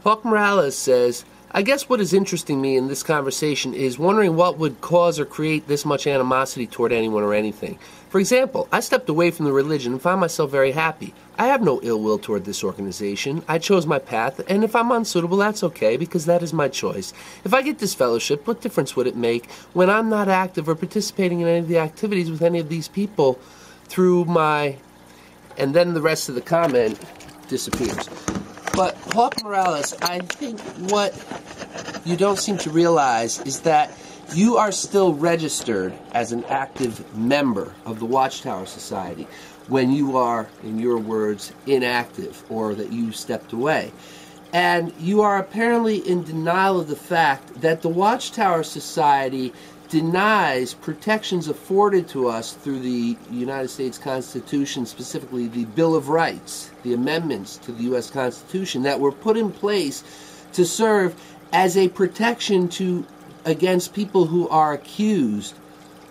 Hawkmorales says, I guess what is interesting me in this conversation is wondering what would cause or create this much animosity toward anyone or anything. For example, I stepped away from the religion and found myself very happy. I have no ill will toward this organization. I chose my path, and if I'm unsuitable, that's okay, because that is my choice. If I get disfellowshipped, what difference would it make when I'm not active or participating in any of the activities with any of these people through my... And then the rest of the comment disappears. But Hawkmorales, I think what you don't seem to realize is that you are still registered as an active member of the Watchtower Society when you are, in your words, inactive, or that you stepped away. And you are apparently in denial of the fact that the Watchtower Society denies protections afforded to us through the United States Constitution, specifically the Bill of Rights, the amendments to the U.S. Constitution that were put in place to serve as a protection against people who are accused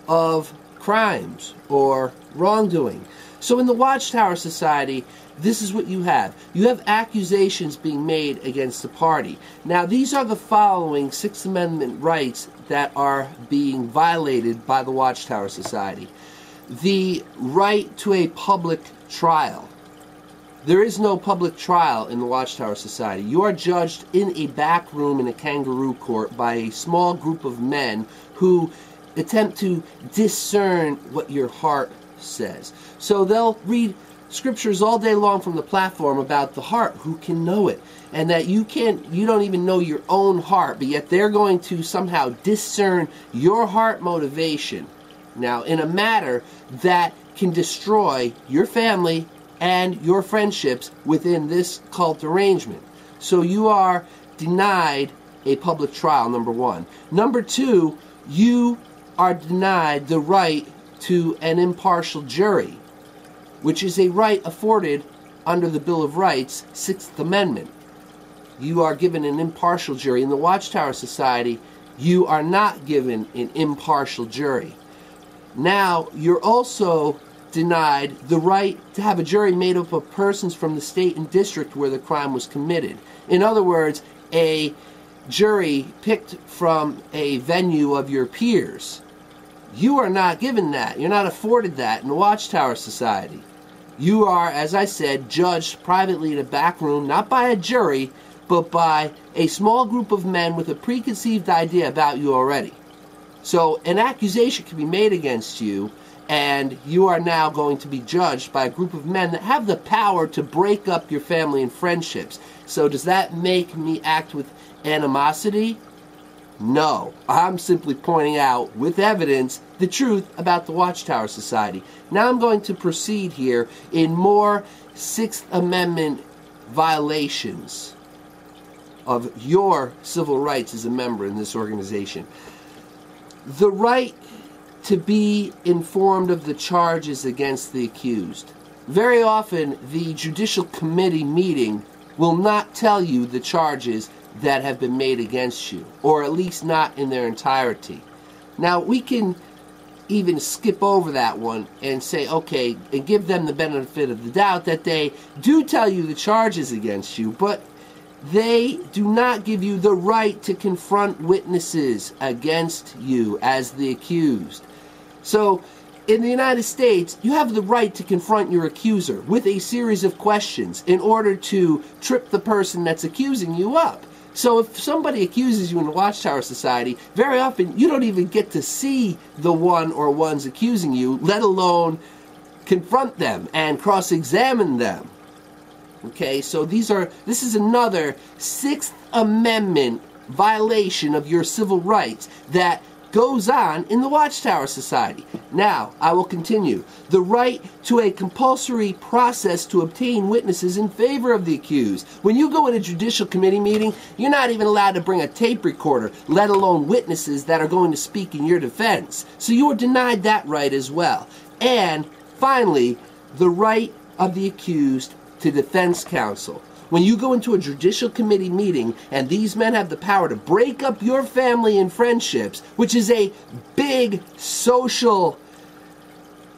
of crimes or wrongdoing. So in the Watchtower Society, this is what you have. You have accusations being made against the party. Now, these are the following Sixth Amendment rights that are being violated by the Watchtower Society. The right to a public trial. There is no public trial in the Watchtower Society. You are judged in a back room in a kangaroo court by a small group of men who attempt to discern what your heart says. So they'll read scriptures all day long from the platform about the heart, who can know it, and that you don't even know your own heart, but yet they're going to somehow discern your heart motivation. Now, in a matter that can destroy your family and your friendships within this cult arrangement. So you are denied a public trial, number one. Number two, you are denied the right to an impartial jury, which is a right afforded under the Bill of Rights, Sixth Amendment. You are given an impartial jury. In the Watchtower Society, you are not given an impartial jury. Now, you're also denied the right to have a jury made up of persons from the state and district where the crime was committed. In other words, a jury picked from a venue of your peers. You are not given that. You're not afforded that in the Watchtower Society. You are, as I said, judged privately in a back room, not by a jury, but by a small group of men with a preconceived idea about you already. So an accusation can be made against you, and you are now going to be judged by a group of men that have the power to break up your family and friendships. So does that make me act with animosity? No. I'm simply pointing out, with evidence, the truth about the Watchtower Society. Now I'm going to proceed here in more Sixth Amendment violations of your civil rights as a member in this organization. The right to be informed of the charges against the accused. Very often, the Judicial Committee meeting will not tell you the charges that have been made against you, or at least not in their entirety. Now, we can even skip over that one and say, okay, and give them the benefit of the doubt that they do tell you the charges against you, but they do not give you the right to confront witnesses against you as the accused. So, in the United States, you have the right to confront your accuser with a series of questions in order to trip the person that's accusing you up. So if somebody accuses you in the Watchtower Society, very often you don't even get to see the one or ones accusing you, let alone confront them and cross-examine them. Okay, so this is another Sixth Amendment violation of your civil rights that goes on in the Watchtower Society. Now, I will continue. The right to a compulsory process to obtain witnesses in favor of the accused. When you go in a Judicial Committee meeting, you're not even allowed to bring a tape recorder, let alone witnesses that are going to speak in your defense. So you are denied that right as well. And finally, the right of the accused to defense counsel. When you go into a Judicial Committee meeting and these men have the power to break up your family and friendships, which is a big social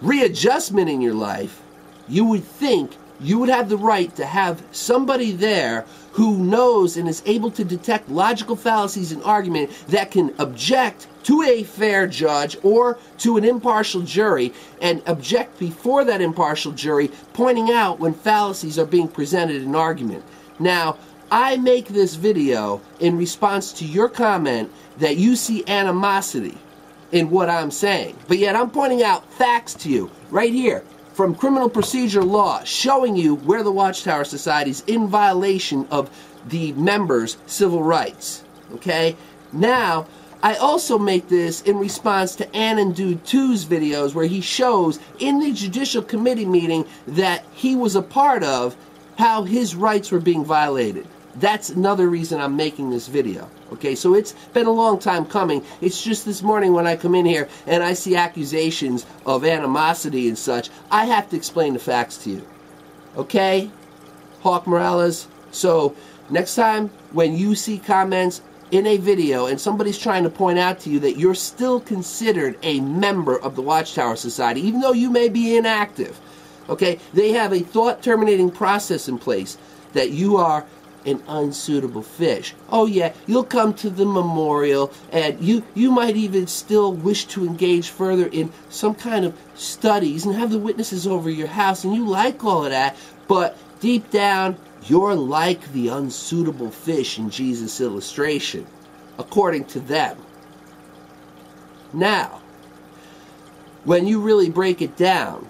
readjustment in your life, you would think you would have the right to have somebody there who knows and is able to detect logical fallacies in argument that can object to a fair judge or to an impartial jury and object before that impartial jury, pointing out when fallacies are being presented in argument. Now, I make this video in response to your comment that you see animosity in what I'm saying, but yet I'm pointing out facts to you right here from criminal procedure law, showing you where the Watchtower Society is in violation of the members' civil rights. Okay? Now, I also make this in response to Anand Dude 2's videos where he shows in the Judicial Committee meeting that he was a part of how his rights were being violated. That's another reason I'm making this video. Okay, so it's been a long time coming. It's just this morning when I come in here and I see accusations of animosity and such, I have to explain the facts to you. Okay, Hawkmorales? So next time when you see comments in a video and somebody's trying to point out to you that you're still considered a member of the Watchtower Society, even though you may be inactive, okay, they have a thought-terminating process in place that you are an unsuitable fish. Oh yeah, you'll come to the memorial and you might even still wish to engage further in some kind of studies and have the witnesses over your house, and you like all of that, but deep down you're like the unsuitable fish in Jesus' illustration, according to them. Now, when you really break it down,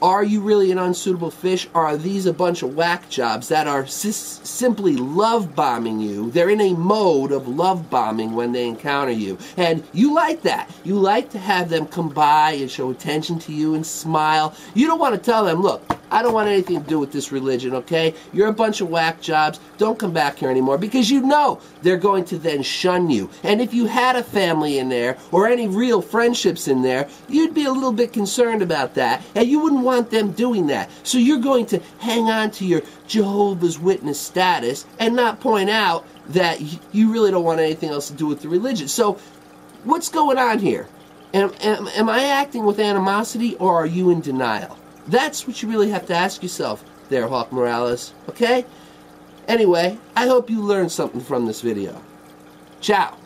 are you really an unsuitable fish, or are these a bunch of whack jobs that are simply love bombing you? They're in a mode of love bombing when they encounter you. And you like that. You like to have them come by and show attention to you and smile. You don't want to tell them, look, I don't want anything to do with this religion, okay? You're a bunch of whack jobs. Don't come back here anymore, because you know they're going to then shun you. And if you had a family in there or any real friendships in there, you'd be a little bit concerned about that, and you wouldn't want them doing that. So you're going to hang on to your Jehovah's Witness status and not point out that you really don't want anything else to do with the religion. So what's going on here? Am I acting with animosity, or are you in denial? That's what you really have to ask yourself there, Hawkmorales, okay? Anyway, I hope you learned something from this video. Ciao.